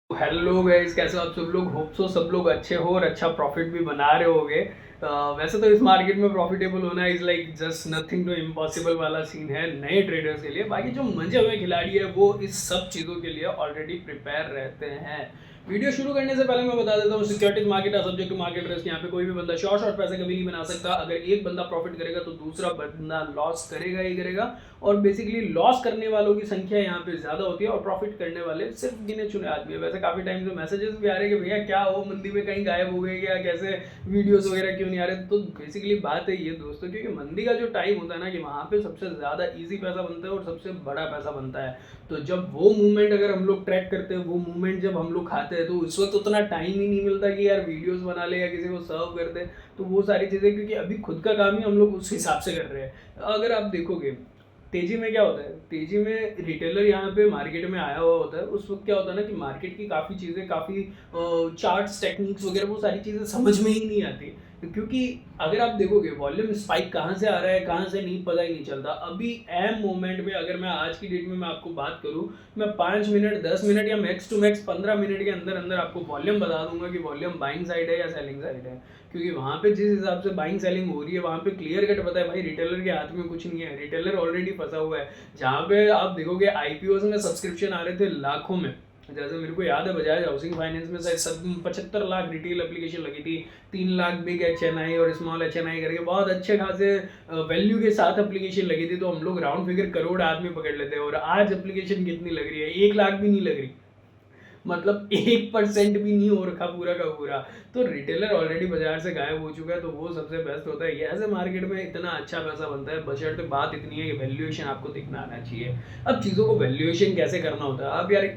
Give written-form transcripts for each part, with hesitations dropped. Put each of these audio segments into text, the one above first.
Hello guys, कैसे हो आप सब लोग। होप सो सब लोग अच्छे हो और अच्छा प्रॉफिट भी बना रहे होगे। वैसे तो इस मार्केट में प्रॉफिटेबल होना is like just nothing to impossible वाला सीन है नए ट्रेडर्स के लिए। बाकी जो मंजे हुए खिलाड़ी है वो इस सब चीज़ों के लिए ऑलरेडी प्रिपेयर रहते हैं। वीडियो शुरू करने से पहले मैं बता देता हूँ, सिक्योरिटीज मार्केट है सब्जेक्ट टू मार्केट रिस्क। यहाँ पे कोई भी बंदा शॉर्ट शॉर्ट पैसे कभी नहीं बना सकता। अगर एक बंदा प्रॉफिट करेगा तो दूसरा बंदा लॉस करेगा ही करेगा। और बेसिकली लॉस करने वालों की संख्या यहाँ पे ज्यादा होती है और प्रॉफिट करने वाले सिर्फ गिने चुने आदमी है। वैसे काफी टाइम से मैसेजेस भी आ रहे हैं कि भैया क्या हो, मंदी में कहीं गायब हो गए क्या, कैसे वीडियोस वगैरह क्यों नहीं आ रहे। तो बेसिकली बात है ये दोस्तों, क्योंकि मंदी का जो टाइम होता है ना कि वहाँ पे सबसे ज्यादा इजी पैसा बनता है और सबसे बड़ा पैसा बनता है। तो जब वो मूवमेंट अगर हम लोग ट्रैक करते हैं, वो मूवमेंट जब हम लोग खाते हैं, तो उस वक्त उतना टाइम ही नहीं मिलता कि यार वीडियोस बना ले या किसी को सर्व कर दे। तो वो सारी चीज़ें, क्योंकि अभी खुद का काम ही हम लोग उस हिसाब से कर रहे हैं। अगर आप देखोगे तेजी में क्या होता है, तेजी में रिटेलर यहाँ पे मार्केट में आया हुआ होता है। उस वक्त क्या होता है ना कि मार्केट की काफ़ी चीज़ें, काफ़ी चार्ट्स टेक्निक्स वगैरह वो सारी चीज़ें समझ में ही नहीं आती। क्योंकि अगर आप देखोगे वॉल्यूम स्पाइक कहाँ से आ रहा है कहाँ से नहीं, पता ही नहीं चलता। अभी एम मोमेंट में अगर मैं आज की डेट में मैं आपको बात करूँ, मैं 5 मिनट 10 मिनट या मैक्स टू मैक्स 15 मिनट के अंदर अंदर आपको वॉल्यूम बता दूंगा कि वॉल्यूम बाइंग साइड है या सेलिंग साइड है। क्योंकि वहाँ पे जिस हिसाब से बाइंग सेलिंग हो रही है, वहाँ पे क्लियर कट पता है भाई रिटेलर के हाथ में कुछ नहीं है, रिटेलर ऑलरेडी फंसा हुआ है। जहाँ पे आप देखोगे आईपीओ में सब्सक्रिप्शन आ रहे थे लाखों में। जैसे मेरे को याद है बजाज हाउसिंग फाइनेंस में शायद 75 लाख रिटेल एप्लीकेशन लगी थी, 3 लाख बिग HNI और स्मॉल HNI करके बहुत अच्छे खासे वैल्यू के साथ एप्लीकेशन लगी थी। तो हम लोग राउंड फिगर करोड़ आदमी पकड़ लेते हैं। और आज एप्लीकेशन कितनी लग रही है, 1 लाख भी नहीं लग रही। मतलब 1% भी नहीं हो रखा पूरा का पूरा। तो रिटेलर ऑलरेडी बाजार से गायब हो चुका है। तो वो सबसे बेस्ट होता है। ऐसे मार्केट में इतना अच्छा पैसा बनता है, बशर्ते बात इतनी है कि वैल्यूएशन आपको दिखना आना चाहिए। अब चीज़ों को वैल्यूएशन कैसे करना होता है, अब यार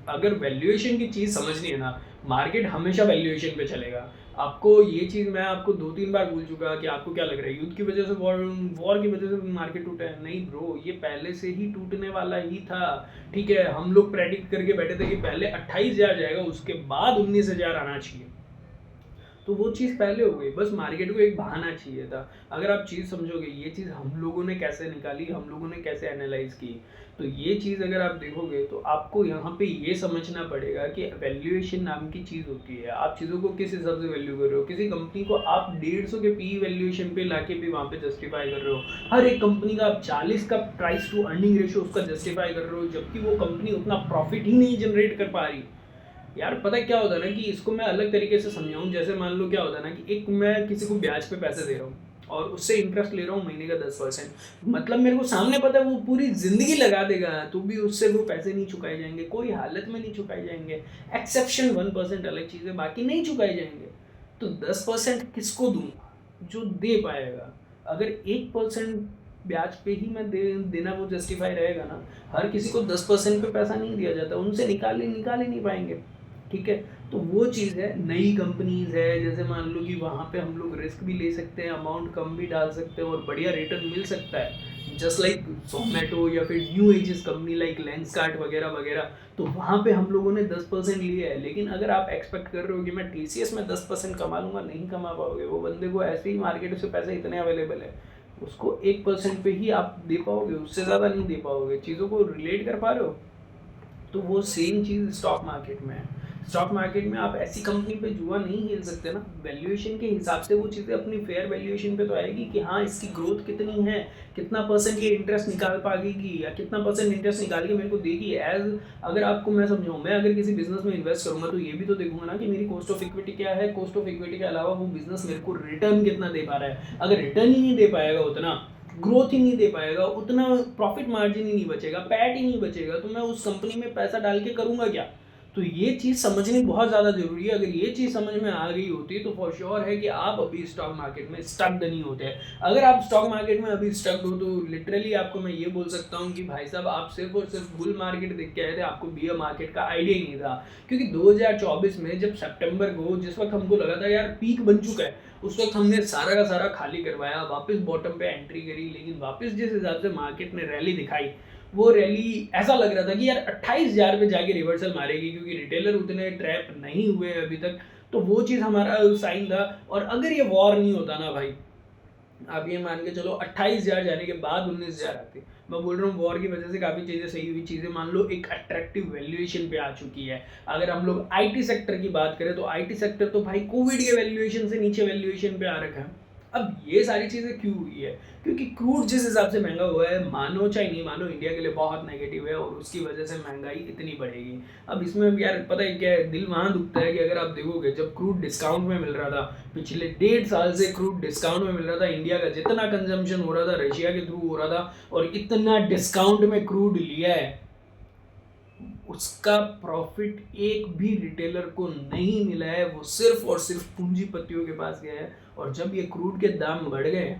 अगर वैल्यूएशन की चीज़ समझनी है ना, मार्केट हमेशा वैल्यूएशन पे चलेगा। आपको ये चीज़ मैं आपको 2-3 बार बोल चुका कि आपको क्या लग रहा है युद्ध की वजह से, वॉर की वजह से मार्केट टूटा है। नहीं ब्रो, ये पहले से ही टूटने वाला ही था। ठीक है, हम लोग प्रेडिक्ट करके बैठे थे कि पहले 28,000 जाएगा, उसके बाद 19,000 आना चाहिए। तो वो चीज़ पहले हो गई, बस मार्केट को एक बहाना चाहिए था। अगर आप चीज़ समझोगे, ये चीज़ हम लोगों ने कैसे निकाली, हम लोगों ने कैसे एनालाइज की। तो ये चीज़ अगर आप देखोगे तो आपको यहाँ पे ये समझना पड़ेगा कि वैल्यूएशन नाम की चीज़ होती है। आप चीज़ों को किस हिसाब से वैल्यू कर रहे हो। किसी कंपनी को आप 150 के पी वैल्यूएशन पे लाके भी वहाँ पे जस्टिफाई कर रहे हो। हर एक कंपनी का आप 40 का प्राइस टू अर्निंग रेशियो उसका जस्टिफाई कर रहे हो, जबकि वो कंपनी उतना प्रॉफिट ही नहीं जनरेट कर पा रही। यार पता है क्या होता है ना कि इसको मैं अलग तरीके से समझाऊं। जैसे मान लो क्या होता है ना कि एक मैं किसी को ब्याज पे पैसे दे रहा हूँ और उससे इंटरेस्ट ले रहा हूँ महीने का 10%। मतलब मेरे को सामने पता है वो पूरी जिंदगी लगा देगा तो भी उससे वो पैसे नहीं चुकाए जाएंगे, कोई हालत में नहीं चुकाए जाएंगे। एक्सेप्शन 1% अलग चीज़ है, बाकी नहीं चुकाए जाएंगे। तो 10% किसको दूँ, जो दे पाएगा। अगर 1% ब्याज पे ही मैं देना वो जस्टिफाई रहेगा ना। हर किसी को 10% पे पैसा नहीं दिया जाता, उनसे निकाल ही नहीं पाएंगे। ठीक है, तो वो चीज़ है। नई कंपनीज है, जैसे मान लो कि वहाँ पे हम लोग रिस्क भी ले सकते हैं, अमाउंट कम भी डाल सकते हैं और बढ़िया रिटर्न मिल सकता है। जस्ट लाइक जोमेटो या फिर new ages company like Lenskart वगैरह वगैरह। तो वहाँ पे हम लोगों ने 10% लिया है। लेकिन अगर आप एक्सपेक्ट कर रहे हो कि मैं TCS में 10% कमा लूँगा, नहीं कमा पाओगे। वो बंदे को ऐसे ही मार्केट से पैसे इतने अवेलेबल है, उसको 1% पे ही आप दे पाओगे, उससे ज़्यादा नहीं दे पाओगे। चीज़ों को रिलेट कर पा रहे हो। तो वो सेम चीज़ स्टॉक मार्केट में है। स्टॉक मार्केट में आप ऐसी कंपनी पे जुआ नहीं खेल सकते ना। वैल्यूएशन के हिसाब से वो चीज़ें अपनी फेयर वैल्यूएशन पे तो आएगी कि हाँ इसकी ग्रोथ कितनी है, कितना परसेंट ये इंटरेस्ट निकाल पाएगी या कितना परसेंट इंटरेस्ट निकाल के मेरे को देगी। एज अगर आपको मैं समझाऊँ, मैं अगर किसी बिजनेस में इन्वेस्ट करूँगा तो ये भी तो देखूंगा ना कि मेरी कॉस्ट ऑफ इक्विटी क्या है, कॉस्ट ऑफ इक्विटी के अलावा वो बिजनेस मेरे को रिटर्न कितना दे पा रहा है। अगर रिटर्न ही नहीं दे पाएगा उतना, ग्रोथ ही नहीं दे पाएगा उतना, प्रॉफिट मार्जिन ही नहीं बचेगा, पैट ही नहीं बचेगा, तो मैं उस कंपनी में पैसा डाल के करूंगा क्या। तो ये चीज़ समझनी बहुत ज़्यादा जरूरी है। अगर ये चीज़ समझ में आ गई होती तो फॉर श्योर है कि आप अभी स्टॉक मार्केट में स्टक्ड नहीं होते। अगर आप स्टॉक मार्केट में अभी स्टक्ड हो तो लिटरली आपको मैं ये बोल सकता हूँ कि भाई साहब आप सिर्फ और सिर्फ बुल मार्केट देख के आए थे, आपको बियर मार्केट का आइडिया ही नहीं था। क्योंकि 2024 में जब सितंबर को, जिस वक्त हमको लगा था यार पीक बन चुका है, उस वक्त हमने सारा का सारा खाली करवाया, वापस बॉटम पे एंट्री करी। लेकिन वापस जिस हिसाब से मार्केट ने रैली दिखाई, वो रैली ऐसा लग रहा था कि यार 28,000 पे जाके रिवर्सल मारेगी, क्योंकि रिटेलर उतने ट्रैप नहीं हुए अभी तक। तो वो चीज़ हमारा साइन था। और अगर ये वॉर नहीं होता ना भाई, आप ये मान के चलो 28,000 जाने के बाद 19,000 आते, मैं बोल रहा हूँ वॉर की वजह से काफ़ी चीज़ें सही हुई, चीज़ें मान लो एक अट्रैक्टिव वैल्यूएशन पे आ चुकी है। अगर हम लोग आईटी सेक्टर की बात करें तो आईटी सेक्टर तो भाई कोविड के वैल्यूएशन से नीचे वैल्यूएशन पे आ रखा है। अब ये सारी चीज़ें क्यों हुई है? क्योंकि क्रूड जिस हिसाब से महंगा हुआ है, मानो चाहे नहीं मानो, इंडिया के लिए बहुत नेगेटिव है और उसकी वजह से महंगाई इतनी बढ़ेगी। अब इसमें यार पता है क्या है, दिल वहाँ दुखता है कि अगर आप देखोगे जब क्रूड डिस्काउंट में मिल रहा था, पिछले 1.5 साल से क्रूड डिस्काउंट में मिल रहा था, इंडिया का जितना कंजम्पशन हो रहा था रशिया के थ्रू हो रहा था, और इतना डिस्काउंट में क्रूड लिया है, उसका प्रॉफिट एक भी रिटेलर को नहीं मिला है। वो सिर्फ और सिर्फ पूंजीपतियों के पास गया है। और जब ये क्रूड के दाम बढ़ गए,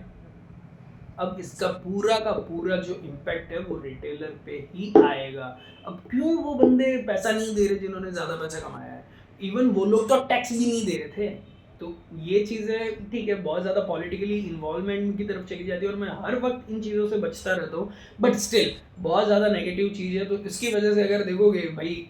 अब इसका पूरा का पूरा जो इम्पैक्ट है वो रिटेलर पे ही आएगा। अब क्यों वो बंदे पैसा नहीं दे रहे जिन्होंने ज़्यादा पैसा कमाया है? इवन वो लोग तो टैक्स भी नहीं दे रहे थे। तो ये चीज़ें ठीक है, बहुत ज़्यादा पॉलिटिकली इन्वॉल्वमेंट की तरफ चली जाती है और मैं हर वक्त इन चीज़ों से बचता रहता हूँ, बट स्टिल बहुत ज़्यादा नेगेटिव चीज़ है। तो इसकी वजह से अगर देखोगे भाई,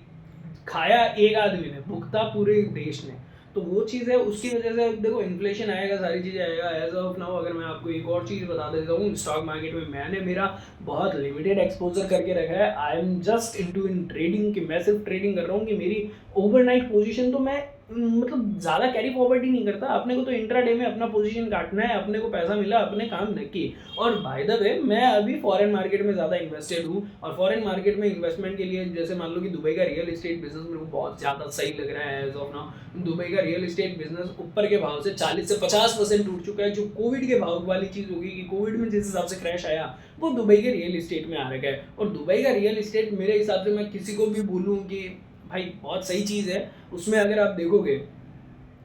खाया एक आदमी ने, भुगता पूरे देश ने, तो वो चीज़ है। उसकी वजह से देखो इन्फ्लेशन आएगा, सारी चीज़ें आएगा। एज ऑफ नाउ अगर मैं आपको एक और चीज़ बता देता हूँ, स्टॉक मार्केट में मैंने मेरा बहुत लिमिटेड एक्सपोजर करके रखा है। I am just into in trading, कि मैं सिर्फ ट्रेडिंग कर रहा हूँ, कि मेरी ओवरनाइट पोजीशन तो मैं मतलब ज़्यादा कैरी फॉरवर्ड ही नहीं करता। अपने को तो इंट्राडे में अपना पोजीशन काटना है, अपने को पैसा मिला, अपने काम न की। और बाय द वे मैं अभी फॉरेन मार्केट में ज़्यादा इन्वेस्टेड हूँ, और फॉरेन मार्केट में इन्वेस्टमेंट के लिए जैसे मान लो कि दुबई का रियल एस्टेट बिजनेस मेरे को बहुत ज़्यादा सही लग रहा है एज ऑफ नाउ। दुबई का रियल एस्टेट बिजनेस ऊपर के भाव से 40 से 50% टूट चुका है। जो कोविड के भाव वाली चीज़ होगी कि कोविड में जिस हिसाब से क्रैश आया, वो दुबई के रियल एस्टेट में आ रखा है। और दुबई का रियल एस्टेट मेरे हिसाब से, मैं किसी को भी बोलूँ कि भाई बहुत सही चीज़ है, उसमें अगर आप देखोगे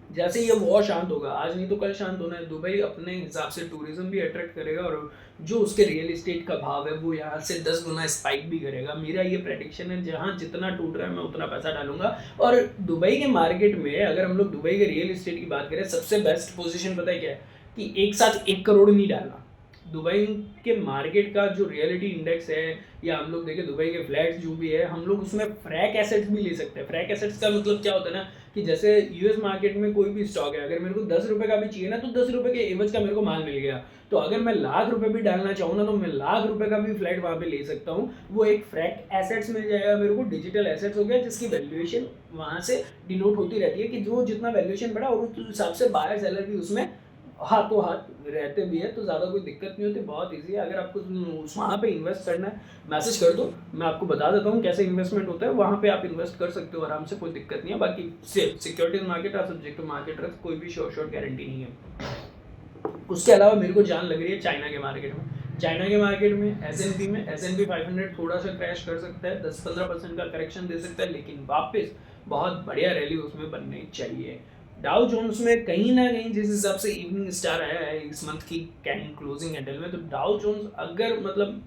जैसे ये वॉर शांत होगा, आज नहीं तो कल शांत होना है, दुबई अपने हिसाब से टूरिज्म भी अट्रैक्ट करेगा, और जो उसके रियल एस्टेट का भाव है वो यहाँ से 10 गुना स्पाइक भी करेगा। मेरा ये प्रेडिक्शन है, जहाँ जितना टूट रहा है मैं उतना पैसा डालूंगा। और दुबई के मार्केट में अगर हम लोग दुबई के रियल एस्टेट की बात करें, सबसे बेस्ट पोजिशन पता है क्या है? कि एक साथ 1 करोड़ नहीं डालना। दुबई के मार्केट का जो रियलिटी इंडेक्स है, या हम लोग देखें दुबई के फ्लैट्स जो भी है, हम लोग उसमें फ्रैक एसेट्स भी ले सकते हैं। फ्रैक एसेट्स का मतलब क्या होता है ना, कि जैसे यूएस मार्केट में कोई भी स्टॉक है, अगर मेरे को 10 रुपए का भी चाहिए ना, तो 10 रुपए के एवज का मेरे को माल मिल गया। तो अगर मैं लाख रुपए भी डालना चाहूँ ना, तो मैं लाख रुपए का भी फ्लैट वहाँ पे ले सकता हूँ। वो एक फ्रैक एसेट्स मिल जाएगा मेरे को, डिजिटल एसेट्स हो गया, जिसकी वैल्यूएशन वहाँ से डिनोट होती रहती है, कि जो जितना वैल्यूएशन बढ़ा और उस हिसाब से बायर सेलर भी उसमें हाथों हाथ रहते भी है। तो ज़्यादा कोई दिक्कत नहीं होती, बहुत इजी है। अगर आपको वहाँ पे इन्वेस्ट करना है, मैसेज कर दो, मैं आपको बता देता हूँ कैसे इन्वेस्टमेंट होता है। वहाँ पे आप इन्वेस्ट कर सकते हो आराम से, कोई दिक्कत नहीं है। बाकी सिक्योरिटीज मार्केट और सब्जेक्ट टू मार्केट रिस्क, कोई भी शॉर्ट गारंटी नहीं है। उसके अलावा मेरे को जान लग रही है चाइना के मार्केट में। चाइना के मार्केट में S&P 500 थोड़ा सा क्रैश कर सकता है, 10-15% का करेक्शन दे सकता है, लेकिन वापस बहुत बढ़िया रैली उसमें बननी चाहिए। डाउ जोन्स में कहीं ना कहीं जिस हिसाब से इवनिंग स्टार आया है इस मंथ की क्लोजिंग कैंडल में, तो डाउ जोन्स अगर मतलब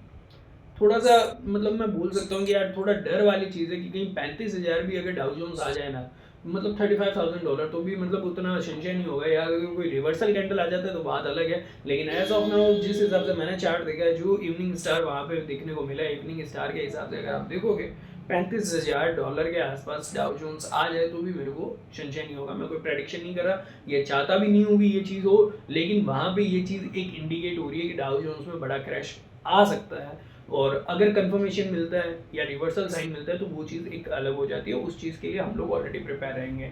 थोड़ा सा मतलब मैं बोल सकता हूँ कि यार थोड़ा डर वाली चीज़ है, कि कहीं 35,000 भी अगर डाउ जोन्स आ जाए ना, मतलब $35,000, तो भी मतलब उतना संशय नहीं होगा। या अगर कोई रिवर्सल कैंडल आ जाता है तो बात अलग है। लेकिन एज ऑफ नाउ जिस हिसाब से मैंने चार्ट देखा है, जो इवनिंग स्टार वहाँ पे देखने को मिला है, इवनिंग स्टार के हिसाब से अगर आप देखोगे $35,000 के आसपास डाउ जोन्स आ जाए, तो भी मेरे को संशय नहीं होगा। मैं कोई प्रेडिक्शन नहीं कर रहा, ये चाहता भी नहीं हूँ कि ये चीज़ हो, लेकिन वहाँ पे ये चीज़ एक इंडिकेट हो रही है कि डाउ जोन्स में बड़ा क्रैश आ सकता है। और अगर कंफर्मेशन मिलता है या रिवर्सल साइन मिलता है, तो वो चीज़ एक अलग हो जाती है। उस चीज़ के लिए हम लोग ऑलरेडी प्रिपेयर रहेंगे।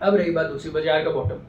अब रही बात दूसरी, बाजार का बॉटम।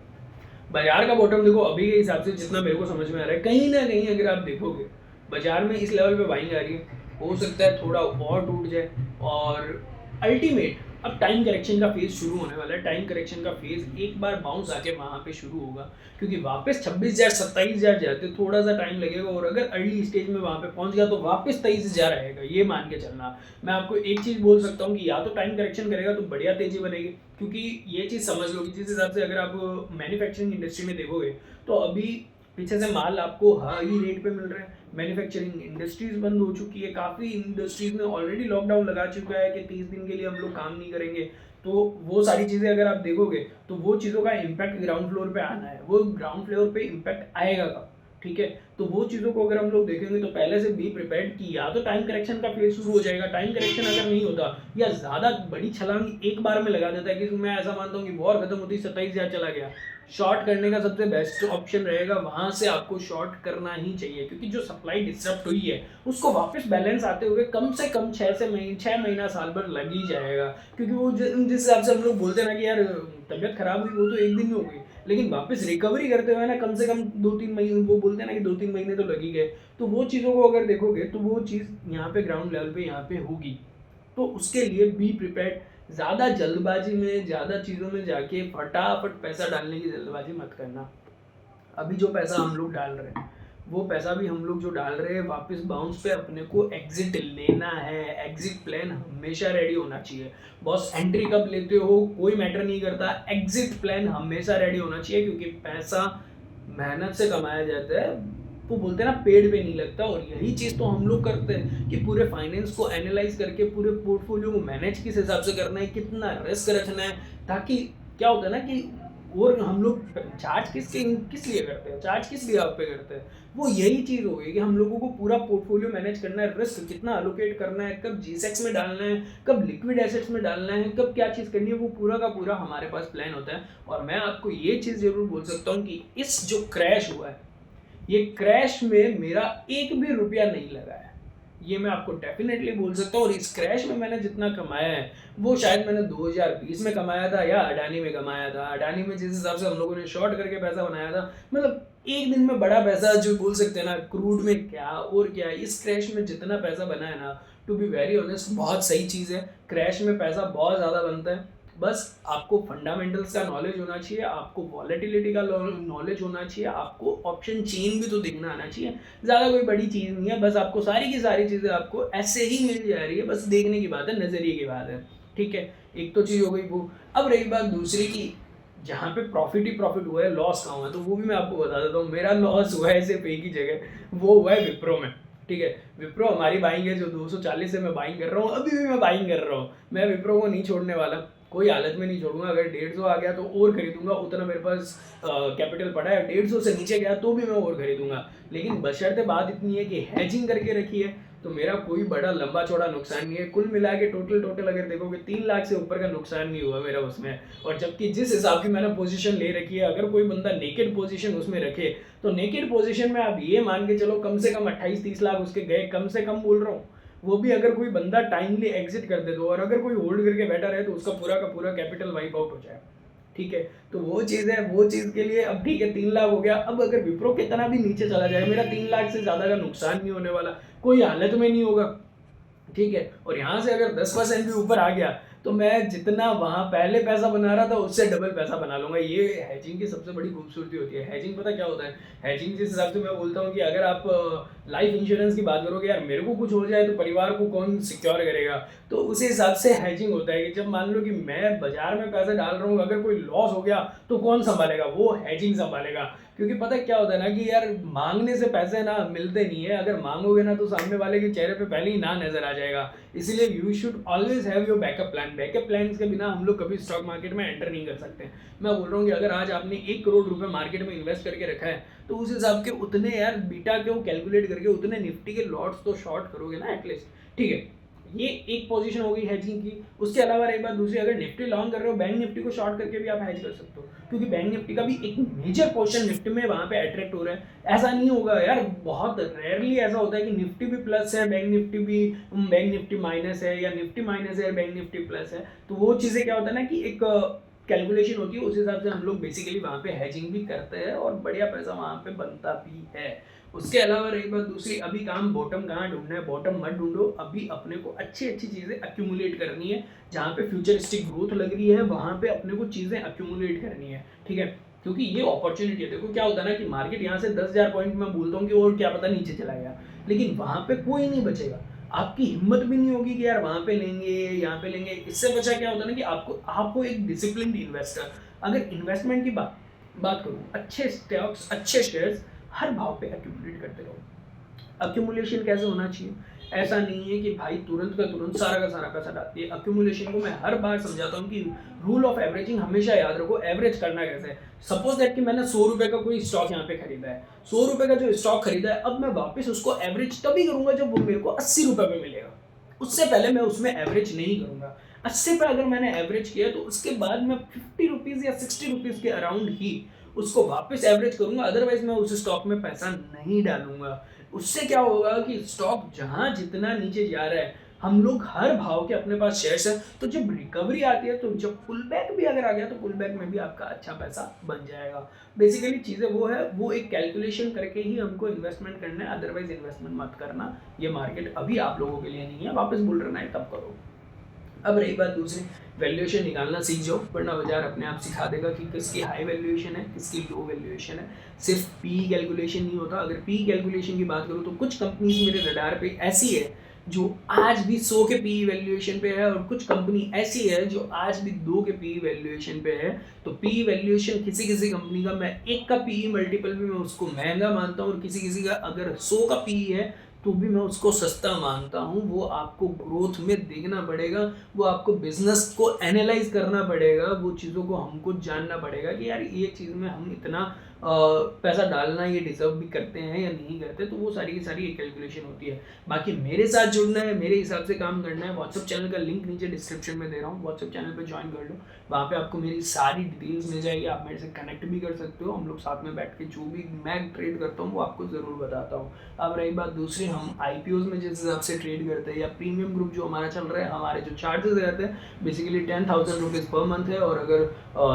बाजार का बॉटम देखो अभी के हिसाब से जितना मेरे को समझ में आ रहा है, कहीं ना कहीं अगर आप देखोगे बाजार में इस लेवल पे बाइंग आ रही है, हो सकता है थोड़ा और टूट जाए। और अल्टीमेट अब टाइम करेक्शन का फेज शुरू होने वाला है। टाइम करेक्शन का फेज एक बार बाउंस आके वहाँ पे शुरू होगा, क्योंकि वापस 26,000 27,000 जाते थोड़ा सा टाइम लगेगा। और अगर अर्ली स्टेज में वहाँ पे पहुँच गया तो वापस 23,000 आएगा, ये मान के चलना। मैं आपको एक चीज़ बोल सकता हूँ कि या तो टाइम करेक्शन करेगा तो बढ़िया तेजी बनेगी, क्योंकि ये चीज़ समझ लो कि जिस हिसाब से अगर आप मैन्युफैक्चरिंग इंडस्ट्री में देखोगे, तो अभी पीछे से माल आपको हाई रेट पे मिल रहा है। मैन्युफैक्चरिंग इंडस्ट्रीज बंद हो चुकी है, काफ़ी इंडस्ट्रीज में ऑलरेडी लॉकडाउन लगा चुका है कि 30 दिन के लिए हम लोग काम नहीं करेंगे। तो वो सारी चीज़ें अगर आप देखोगे, तो वो चीज़ों का इम्पैक्ट ग्राउंड फ्लोर पे आना है। वो ग्राउंड फ्लोर पे इम्पैक्ट आएगा कब? ठीक है, तो वो चीज़ों को अगर हम लोग देखेंगे, तो पहले से बी प्रिपेयर्ड कि या तो टाइम करेक्शन का फेज शुरू हो जाएगा। टाइम करेक्शन अगर नहीं होता, या ज़्यादा बड़ी छलांग एक बार में लगा देता है, कि मैं ऐसा मानता हूँ कि वॉर खत्म होती 27,000 चला गया, शॉर्ट करने का सबसे बेस्ट ऑप्शन रहेगा, वहाँ से आपको शॉर्ट करना ही चाहिए, क्योंकि जो सप्लाई डिस्टर्ब हुई है उसको वापस बैलेंस आते हुए कम से कम 6 महीना साल भर लग ही जाएगा। क्योंकि वो जिस हिसाब से हम लोग बोलते हैं ना कि यार तबीयत खराब हुई वो तो एक दिन में हो गई, लेकिन वापस रिकवरी करते हुए ना कम से कम 2-3 महीने, वो बोलते हैं ना कि 2-3 महीने तो लग ही गए। तो वो चीज़ों को अगर देखोगे तो वो चीज़ यहाँ पे ग्राउंड लेवल पे यहाँ पे होगी। तो उसके लिए बी प्रिपेयर्ड। ज़्यादा जल्दबाजी में, ज़्यादा चीज़ों में जाके फटाफट पैसा डालने की जल्दबाजी मत करना। अभी जो पैसा हम लोग डाल रहे हैं, वो पैसा भी हम लोग जो डाल रहे हैं वापस बाउंस पे अपने को एग्जिट लेना है। एग्जिट प्लान हमेशा रेडी होना चाहिए। बॉस एंट्री कब लेते हो कोई मैटर नहीं करता, एग्जिट प्लान हमेशा रेडी होना चाहिए, क्योंकि पैसा मेहनत से कमाया जाता है। वो बोलते हैं ना पेड़ पे नहीं लगता, और यही चीज़ तो हम लोग करते हैं कि पूरे फाइनेंस को एनालाइज करके पूरे पोर्टफोलियो को मैनेज किस हिसाब से करना है, कितना रिस्क रखना है, ताकि क्या होता है ना कि और हम लोग चार्ज किस लिए करते हैं, चार्ज किस लिए आप पे करते हैं, वो यही चीज़ हो गई कि हम लोगों को पूरा पोर्टफोलियो मैनेज करना है, रिस्क कितना अलोकेट करना है, कब जीसेक्स में डालना है, कब लिक्विड एसेट्स में डालना है, कब क्या चीज़ करनी है, वो पूरा का पूरा हमारे पास प्लान होता है। और मैं आपको ये चीज़ ज़रूर बोल सकता हूँ कि इस जो क्रैश हुआ है, ये क्रैश में मेरा एक भी रुपया नहीं लगा है, ये मैं आपको डेफिनेटली बोल सकता हूँ। और इस क्रैश में मैंने जितना कमाया है वो शायद मैंने 2020 में कमाया था या अडानी में कमाया था। अडानी में जिस हिसाब से हम लोगों ने शॉर्ट करके पैसा बनाया था, मतलब एक दिन में बड़ा पैसा जो बोल सकते हैं ना, क्रूड में क्या और क्या, इस क्रैश में जितना पैसा बना है ना, टू बी वेरी ऑनेस्ट बहुत सही चीज़ है। क्रैश में पैसा बहुत ज़्यादा बनता है। बस आपको फंडामेंटल्स का नॉलेज होना चाहिए, आपको वॉलेटिलिटी का नॉलेज होना चाहिए, आपको ऑप्शन चेन भी तो देखना आना चाहिए। ज़्यादा कोई बड़ी चीज़ नहीं है, बस आपको सारी की सारी चीज़ें आपको ऐसे ही मिल जा रही है, बस देखने की बात है, नज़रिए की बात है। ठीक है, एक तो चीज़ हो गई वो। अब रही बात दूसरी की, जहाँ पे प्रॉफिट ही प्रॉफिट हुआ है, लॉस कहाँ हुआ है, तो वो भी मैं आपको बता देता हूँ। मेरा लॉस हुआ है सिर्फ एक ही जगह, वो हुआ है विप्रो में। ठीक है, विप्रो हमारी बाइंग है जो 240 से मैं बाइंग कर रहा हूँ, अभी भी मैं बाइंग कर रहा हूँ। मैं विप्रो को नहीं छोड़ने वाला, कोई हालत में नहीं छोड़ूंगा। अगर 150 आ गया तो और खरीदूंगा, उतना मेरे पास कैपिटल पड़ा है। 150 से नीचे गया तो भी मैं और खरीदूंगा, लेकिन बशर्ते बात इतनी है कि हैजिंग करके रखी है, तो मेरा कोई बड़ा लंबा चौड़ा नुकसान नहीं है। कुल मिला के टोटल अगर देखोगे 3 लाख से ऊपर का नुकसान नहीं हुआ मेरा उसमें। और जबकि जिस हिसाब की मैंने पोजीशन ले रखी है, अगर कोई बंदा नेकेड पोजीशन उसमें रखे, तो नेकेड पोजीशन में आप ये मान के चलो कम से कम 28-30 लाख उसके गए, कम से कम बोल रहा हूँ। वो भी अगर कोई बंदा टाइमली एग्जिट कर दे दो, और अगर कोई होल्ड करके बैठा रहे, तो उसका पूरा का पूरा कैपिटल वाइप आउट हो जाए। ठीक है, तो वो चीज़ है, वो चीज़ के लिए अब ठीक है 3 लाख हो गया। अब अगर विप्रो कितना भी नीचे चला जाए, मेरा 3 लाख से ज़्यादा का नुकसान नहीं होने वाला, कोई हालत में नहीं होगा। ठीक है, और यहाँ से अगर 10% भी ऊपर आ गया, तो मैं जितना वहाँ पहले पैसा बना रहा था उससे डबल पैसा बना लूंगा। ये हैजिंग की सबसे बड़ी खूबसूरती होती है। हैजिंग पता क्या होता है? हैजिंग जिस हिसाब से मैं बोलता हूँ कि अगर आप लाइफ इंश्योरेंस की बात करोगे, यार मेरे को कुछ हो जाए तो परिवार को कौन सिक्योर करेगा, तो उसी हिसाब से हैजिंग होता है कि जब मान लो कि मैं बाजार में पैसा डाल रहा हूँ, अगर कोई लॉस हो गया तो कौन संभालेगा? वो हैजिंग संभालेगा। क्योंकि पता क्या होता है ना कि यार मांगने से पैसे ना मिलते नहीं है, अगर मांगोगे ना तो सामने वाले के चेहरे पे पहले ही ना नजर आ जाएगा। इसीलिए you should always have your backup plan. Backup plan के बिना हम लोग कभी स्टॉक मार्केट में एंटर नहीं कर सकते। मैं बोल रहा हूँ कि अगर आज आपने 1 करोड़ रुपए मार्केट में इन्वेस्ट करके रखा है, तो उस हिसाब के उतने यार बीटा को कैलकुलेट करके उतने निफ्टी के लॉट्स तो शॉर्ट करोगे ना एटलीस्ट। ठीक है, ये एक पोजीशन हो गई हैजिंग की। उसके अलावा एक बात दूसरी, अगर निफ्टी लॉन्ग कर रहे हो, बैंक निफ्टी को शॉर्ट करके भी आप हैज कर सकते हो, क्योंकि बैंक निफ्टी का भी एक मेजर पोर्शन निफ्टी में वहां पे अट्रैक्ट हो रहा है। ऐसा नहीं होगा यार, बहुत रेयरली ऐसा होता है कि निफ्टी भी प्लस है, बैंक निफ्टी माइनस है, या निफ्टी माइनस है बैंक निफ्टी प्लस है। तो वो चीज़ें क्या होता है ना कि एक कैलकुलेशन होती है, उस हिसाब से हम लोग बेसिकली वहाँ पे हैजिंग भी करते हैं और बढ़िया पैसा वहाँ पे बनता भी है। उसके अलावा रही बात दूसरी, अभी काम बॉटम कहाँ ढूंढना है, बॉटम मत ढूंढो। अभी अपने को अच्छी अच्छी चीज़ें एक्यूमुलेट करनी है, जहाँ पे फ्यूचरिस्टिक ग्रोथ लग रही है वहाँ पे अपने को चीज़ें एक्यूमुलेट करनी है। ठीक है, क्योंकि ये अपॉर्चुनिटी है। देखो क्या होता है ना कि मार्केट यहाँ से 10,000 पॉइंट में बोलता हूँ कि और क्या पता नीचे चला गया, लेकिन वहाँ पे कोई नहीं बचेगा। आपकी हिम्मत भी नहीं होगी कि यार वहाँ पे लेंगे, यहाँ पे लेंगे। इससे बचा क्या होता है ना कि आपको एक डिसिप्लिन इन्वेस्टर, अगर इन्वेस्टमेंट की बात करूँ, अच्छे स्टॉक्स अच्छे शेयर्स हर भाव पे एक्यूमुलेट करते रहो। एक्यूमुलेशन कैसे होना चाहिए? ऐसा नहीं है कि भाई तुरंत का तुरंत सारा का सारा पैसा डाल दिए। एक्यूमुलेशन को मैं हर बार समझाता हूँ कि रूल ऑफ एवरेजिंग हमेशा याद रखो। एवरेज करना कैसे है? सपोज दैट कि मैंने 100 रुपए का कोई स्टॉक यहाँ पे खरीदा है, 100 रुपए का जो स्टॉक खरीदा है, अब मैं वापस उसको एवरेज तभी करूंगा जब वो मेरे को 80 रुपए पे मिलेगा। उससे पहले मैं उसमें एवरेज नहीं करूंगा। 80 पे अगर मैंने एवरेज किया तो उसके बाद मैं 50 रुपीज़ या 60 रुपीज़ के अराउंड ही उसको वापस एवरेज करूँगा, अदरवाइज़ मैं उस स्टॉक में पैसा नहीं डालूँगा। उससे क्या होगा कि स्टॉक जहाँ जितना नीचे जा रहा है, हम लोग हर भाव के अपने पास शेयर्स हैं, तो जब रिकवरी आती है, तो जब पुल बैक भी अगर आ गया, तो पुल बैक में भी आपका अच्छा पैसा बन जाएगा। बेसिकली चीज़ें वो है, वो एक कैलकुलेशन करके ही हमको इन्वेस्टमेंट करना है, अदरवाइज़ इन्वेस्टमेंट मत करना। ये मार्केट अभी आप लोगों के लिए नहीं है, वापस बुल रन है तब करो। अब रही बात दूसरी, वैल्यूएशन निकालना सीख जाओ, वरना बाजार अपने आप सिखा देगा कि किसकी हाई वैल्यूएशन है, किसकी लो वैल्यूएशन है। सिर्फ पी कैलकुलेशन नहीं होता। अगर पी कैलकुलेशन की बात करूँ, तो कुछ कंपनीज मेरे रडार पे ऐसी है जो आज भी 100 के पी वैल्यूएशन पे है, और कुछ कंपनी ऐसी है जो आज भी 2 के पी वैल्यूएशन पे है। तो पी वैल्यूएशन किसी किसी कंपनी का, मैं एक का पी मल्टीपल भी मैं उसको महंगा मानता हूँ, और किसी किसी का अगर 100 का पी है तो भी मैं उसको सस्ता मानता हूँ। वो आपको ग्रोथ में देखना पड़ेगा, वो आपको बिजनेस को एनालाइज करना पड़ेगा, वो चीज़ों को हमको जानना पड़ेगा कि यार ये चीज़ में हम इतना पैसा डालना ये डिजर्व भी करते हैं या नहीं करते। तो वो सारी की सारी एक कैलकुलेशन होती है। बाकी मेरे साथ जुड़ना है, मेरे हिसाब से काम करना है, व्हाट्सअप चैनल का लिंक नीचे डिस्क्रिप्शन में दे रहा हूँ, व्हाट्सअप चैनल पे ज्वाइन कर लो। वहाँ पे आपको मेरी सारी डिटेल्स मिल जाएगी, आप मेरे से कनेक्ट भी कर सकते हो। हम लोग साथ में बैठ के जो भी मैं ट्रेड करता हूँ वो आपको ज़रूर बताता हूँ। अब रही बात दूसरी, हम आईपीओज में जिस हिसाब से ट्रेड करते हैं, या प्रीमियम ग्रुप जो हमारा चल रहा है, हमारे जो चार्जेस रहते हैं बेसिकली 10,000 रुपीज़ पर मंथ है, और अगर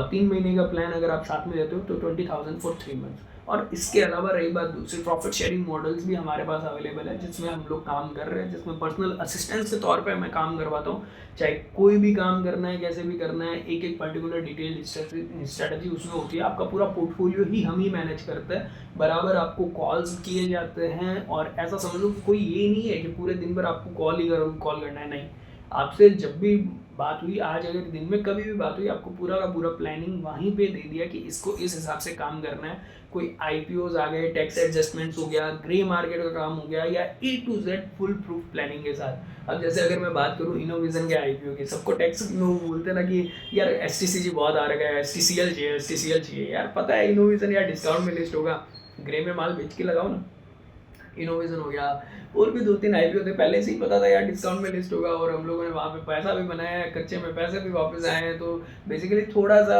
3 महीने का प्लान अगर आप साथ में रहते हो तो 20,000 फॉर 3 मंथ। और इसके अलावा रही बात दूसरी, प्रॉफिट शेयरिंग मॉडल्स भी हमारे पास अवेलेबल है, जिसमें हम लोग काम कर रहे हैं, जिसमें पर्सनल असिस्टेंस के तौर पे मैं काम करवाता हूँ। चाहे कोई भी काम करना है, कैसे भी करना है, एक एक पर्टिकुलर डिटेल स्ट्रेटजी उसमें होती है। आपका पूरा पोर्टफोलियो ही हम ही मैनेज करते हैं, बराबर आपको कॉल्स किए जाते हैं। और ऐसा समझ लो कोई ये नहीं है कि पूरे दिन भर आपको कॉल करना है, नहीं। आपसे जब भी बात हुई, आज अगर दिन में कभी भी बात हुई, आपको पूरा का पूरा प्लानिंग वहीं पे दे दिया कि इसको इस हिसाब से काम करना है। कोई आईपीओज आ गए, टैक्स एडजस्टमेंट्स हो गया, ग्रे मार्केट का काम हो गया, या A to Z foolproof planning के साथ। अब जैसे अगर मैं बात करूँ इनोवेशन के आईपीओ की, सबको टैक्स में वो बोलते हैं ना कि यार एसटीसीजी बहुत आ रहा है, एसटीसीएल चाहिए। यार पता है इनोवेशन या डिस्काउंट में लिस्ट होगा, ग्रे में माल बेच के लगाओ ना। इनोवेशन हो गया, और भी 2-3 आईपीओ थे, पहले से ही पता था यार डिस्काउंट में लिस्ट होगा, और हम लोगों ने वहाँ पे पैसा भी बनाया है, कच्चे में पैसे भी वापस आए हैं। तो बेसिकली थोड़ा सा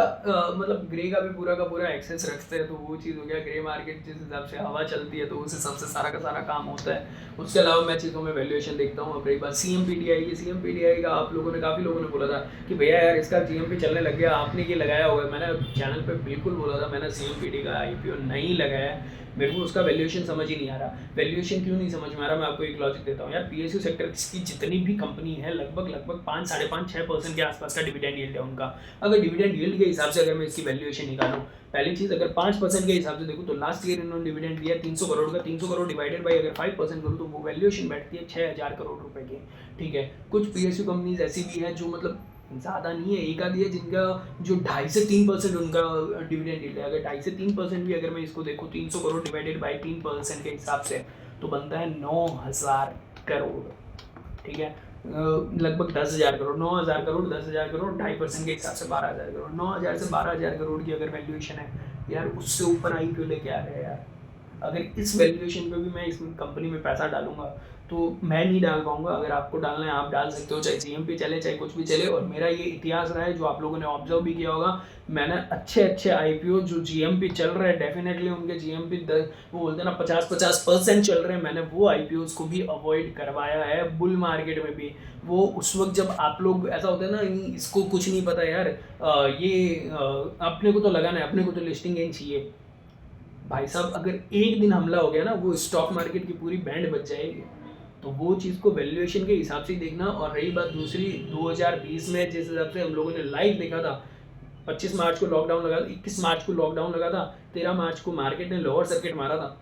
मतलब ग्रे का भी पूरा का पूरा एक्सेस रखते हैं। तो वो चीज़ हो गया, ग्रे मार्केट जिस हिसाब से हवा चलती है तो उस हिसाब से सारा का सारा काम होता है। उसके अलावा मैं चीज़ों में वैल्यूएशन देखता हूँ। अब रही बात सीएमपीटीआई की, सीएमपीटीआई का आप लोगों ने, काफ़ी लोगों ने बोला था कि भैया यार इसका जीएमपी चलने लग गया, आपने ये लगाया होगा। मैंने चैनल पर बिल्कुल बोला था, मैंने सीएमपीटी का आईपीओ नहीं लगाया है, मेरे को उसका वैल्यूएशन समझ ही नहीं आ रहा। वैल्यूएशन क्यों नहीं समझ में आ रहा, मैं आपको एक लॉजिक देता हूँ। यार पीएसयू सेक्टर की जितनी भी कंपनी है, लगभग 5, 5.5-6% के आसपास का डिविडेंड यील्ड है उनका। अगर डिविडेंड यील्ड के हिसाब से अगर मैं इसकी वैल्यूएशन निकालूँ, पहली चीज़ अगर 5% के हिसाब से देखूँ तो लास्ट ईयर इन्होंने डिविडेंड दिया 300 करोड़ का। 300 करोड़ डिवाइडेड बाई अगर 5% करूँ तो वो वैल्यूएशन बैठती है 6,000 करोड़ रुपए की। ठीक है, कुछ पीएसयू कंपनीज ऐसी भी हैं जो मतलब ज़्यादा नहीं है, एक आधी है जिनका जो 2.5 से 3% उनका डिविडेंड यील्ड है। अगर 2.5 से 3% भी अगर मैं इसको देखूँ, 300 करोड़ डिवाइडेड बाई 3% के हिसाब से तो बनता है 9,000 करोड़। ठीक है, लगभग 10,000 करोड़, 9,000 करोड़, 10,000 करोड़, 2.5% के हिसाब से 12,000 करोड़। 9,000 से 12,000 करोड़ की अगर वैल्यूएशन है यार, उससे ऊपर आईपीओ लेके आ रहे हैं यार। अगर इस वैल्यूएशन पे भी मैं इस कंपनी में पैसा डालूंगा तो मैं नहीं डाल पाऊंगा। अगर आपको डालना है आप डाल सकते हो, चाहे जीएमपी चले चाहे कुछ भी चले। और मेरा ये इतिहास रहा है, जो आप लोगों ने ऑब्जर्व भी किया होगा, मैंने अच्छे आईपीओ जो जीएमपी चल रहे हैं, डेफिनेटली उनके जीएमपी वो बोलते हैं ना 50% चल रहे हैं, मैंने वो आईपीओज को भी अवॉइड करवाया है बुल मार्केट में भी। वो उस वक्त जब आप लोग, ऐसा होता है ना, इसको कुछ नहीं पता यार, अपने को तो लगाना है, अपने को तो लिस्टिंग गेन चाहिए। भाई साहब अगर एक दिन हमला हो गया ना, वो स्टॉक मार्केट की पूरी बैंड बच जाएगी। तो वो चीज़ को वैल्यूएशन के हिसाब से देखना। और रही बात दूसरी, 2020 में जिस हिसाब से हम लोगों ने लाइव देखा था, 25 मार्च को लॉकडाउन लगा, 21 मार्च को लॉकडाउन लगा था, 13 मार्च को मार्केट ने लोअर सर्किट मारा था।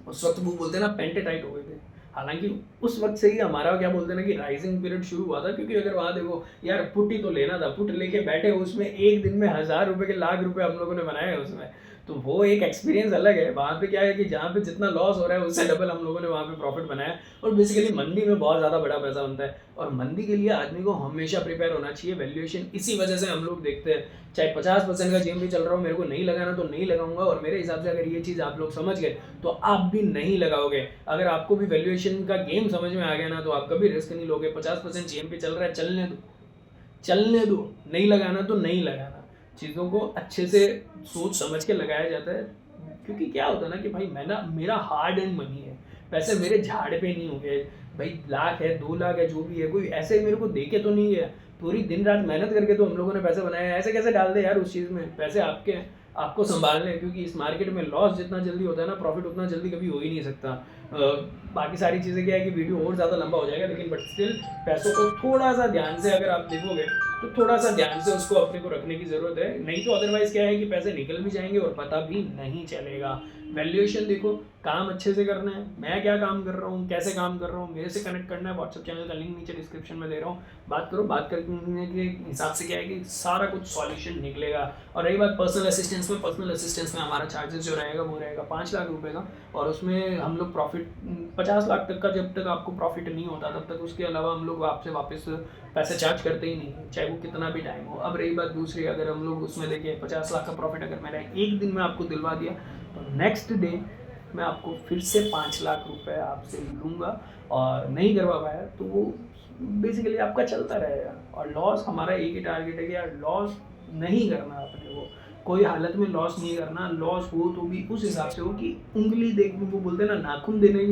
उस वक्त वो बोलते हैं ना पेंटे टाइट हो गए थे। हालांकि उस वक्त से ही हमारा क्या बोलते हैं ना कि राइजिंग पीरियड शुरू हुआ था। क्योंकि अगर वहाँ देखो यार, पुट ही तो लेना था, पुट लेके बैठे, उसमें एक दिन में 1,000 रुपये के लाख रुपए हम लोगों ने बनाए हैं उसमें। तो वो एक एक्सपीरियंस अलग है। वहाँ पे क्या है कि जहाँ पे जितना लॉस हो रहा है उससे डबल हम लोगों ने वहाँ पे प्रॉफिट बनाया। और बेसिकली मंदी में बहुत ज़्यादा बड़ा पैसा बनता है, और मंदी के लिए आदमी को हमेशा प्रिपेयर होना चाहिए। वैल्यूएशन इसी वजह से हम लोग देखते हैं, चाहे 50% का जीएमपी चल रहा हो, मेरे को नहीं लगाना तो नहीं लगाऊंगा। और मेरे हिसाब से अगर ये चीज़ आप लोग समझ गए तो आप भी नहीं लगाओगे। अगर आपको भी वैल्यूएशन का गेम समझ में आ गया ना, तो आप कभी रिस्क नहीं लोगे। 50% जीएमपी चल रहा है, चलने दो, नहीं लगाना तो नहीं लगाना। चीज़ों को अच्छे से सोच समझ के लगाया जाता है, क्योंकि क्या होता है ना कि भाई मेरा हार्ड एंड मनी है, पैसे मेरे झाड़ पे नहीं हो गए भाई। लाख है, 2 लाख है, जो भी है, कोई ऐसे मेरे को दे के तो नहीं गया। पूरी दिन रात मेहनत करके तो हम लोगों ने पैसे बनाए हैं, ऐसे कैसे डाल दे यार उस चीज़ में। पैसे आपके हैं, आपको संभालने हैं, क्योंकि इस मार्केट में लॉस जितना जल्दी होता है ना, प्रॉफिट उतना जल्दी कभी हो ही नहीं सकता। बाकी सारी चीज़ें क्या है कि वीडियो और ज़्यादा लंबा हो जाएगा, लेकिन बट स्टिल पैसों को थोड़ा सा ध्यान से अगर आप देखोगे तो थोड़ा सा ध्यान से उसको अपने को रखने की ज़रूरत है। नहीं तो अदरवाइज़ क्या है कि पैसे निकल भी जाएंगे और पता भी नहीं चलेगा। वैल्यूएशन देखो, काम अच्छे से करना है। मैं क्या काम कर रहा हूँ, कैसे काम कर रहा हूँ, मेरे से कनेक्ट करना है। व्हाट्सएप चैनल का लिंक नीचे डिस्क्रिप्शन में दे रहा हूँ, बात करो। बात करने के हिसाब से क्या है कि सारा कुछ सॉल्यूशन निकलेगा। और रही बात पर्सनल असिस्टेंस में हमारा चार्जेस जो रहेगा वो रहेगा 5 लाख रुपए का, और उसमें हम लोग प्रॉफिट 50 लाख तक का, जब तक आपको प्रॉफिट नहीं होता तब तक उसके अलावा हम लोग आपसे वापस पैसे चार्ज करते ही नहीं, चाहे वो कितना भी टाइम हो। अब रही बात दूसरी, अगर हम लोग उसमें देखिए 50 लाख का प्रॉफिट अगर मैंने एक दिन में आपको दिलवा दिया, तो नेक्स्ट डे मैं आपको फिर से 5 लाख रुपए आपसे लूँगा, और नहीं करवा पाया तो वो बेसिकली आपका चलता रहेगा। और लॉस, हमारा एक ही टारगेट है कि यार लॉस नहीं करना अपने को, कोई हालत में लॉस नहीं करना। लॉस हो तो भी उस हिसाब से हो कि उंगली देख, वो बोलते हैं ना नाखून देने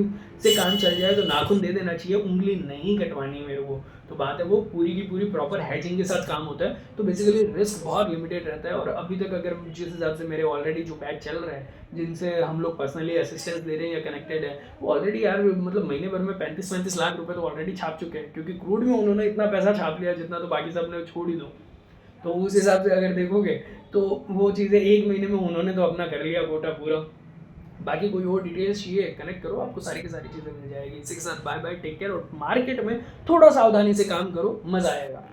से काम चल जाए, तो नाखून दे देना चाहिए, उंगली नहीं कटवानी मेरे को। तो बात है वो पूरी की पूरी प्रॉपर हैजिंग के साथ काम होता है, तो बेसिकली रिस्क बहुत लिमिटेड रहता है। और अभी तक अगर जिस हिसाब से मेरे ऑलरेडी जो बैच चल रहे हैं, जिनसे हम लोग पर्सनली असिस्टेंस दे रहे हैं या कनेक्टेड है, वो ऑलरेडी यार मतलब महीने भर में 35-35 लाख रुपए तो ऑलरेडी छाप चुके हैं, क्योंकि क्रूड में उन्होंने इतना पैसा छाप लिया जितना तो बाकी सब ने छोड़ ही दो। तो उस हिसाब से अगर देखोगे तो वो चीज़ें एक महीने में उन्होंने तो अपना कर लिया कोटा पूरा। बाकी कोई और डिटेल्स चाहिए, कनेक्ट करो, आपको सारी की सारी चीज़ें मिल जाएगी। इसी के साथ बाय बाय, टेक केयर, और मार्केट में थोड़ा सावधानी से काम करो, मज़ा आएगा।